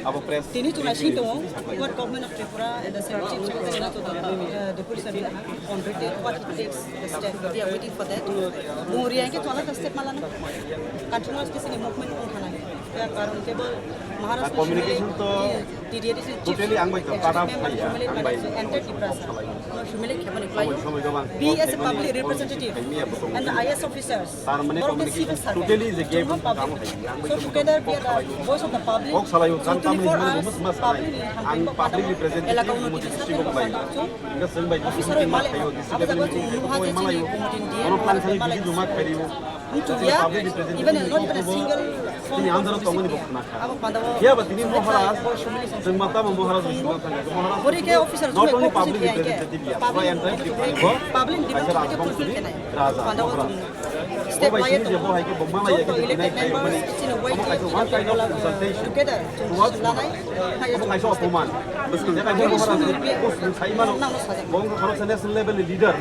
Ini cuma situ, what government of Tripura and the chief secretary to the police are on what it takes the step. We are waiting for that. Muria के चला का step माला ना, continuous किसी ने movement उठाना है. क्या कारण केवल महाराष्ट्र communication तो totally angbai तो pada entered Tripura. Humiliate can be as a public representative and the IS officers. Totally is a game. So together we are the voice of the public. 24 hours public representation even not even a single officers not only public representative step by step elected members in a way together national level leader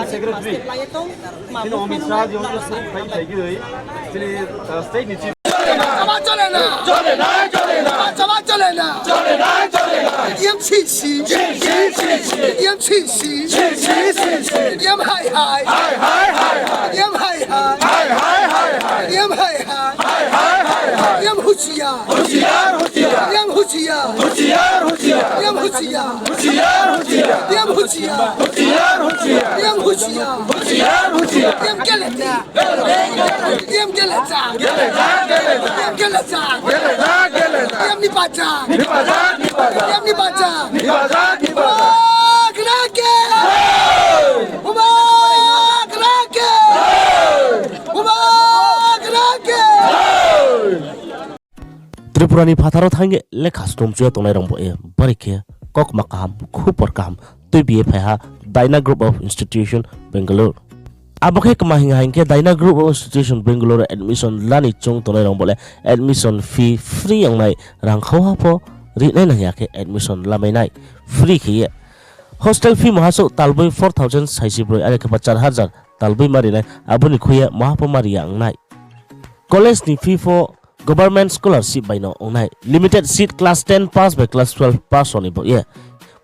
secretary state Tripurani Pataro Tange Lekastum Jotonarombo Barike Kok Makam Kuporkam TBA Dina Group of Institution Bangalore Aboke Kamahinga Dina Group of Institution Bangalore admission Lani Chung Tonerombo admission fee free ang nai rang khawapo rinai na yake admission lamai nai free khiye hostel fee mahaso talboi 4000 saisibro ale ka 4000 talboi mari nai abuni khuya mahapo mari ang nai college ni fee for government scholarship by no onai limited seat class 10 pass by class 12 pass on bo yeah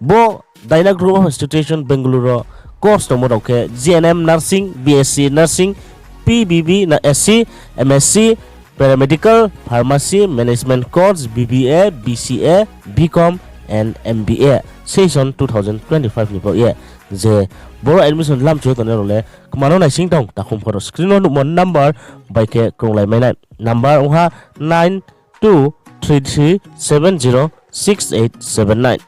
bo Dina Group of Institution Bangalore course no modoke GNM nursing BSc nursing PBB na SC MSc paramedical pharmacy management course BBA BCA BCom and MBA session 2025 ni bo yeah je boro admission lam chu tone role kamano na sing tong takhum photo screen on mon number by ke kronglai mai number oha 9233706879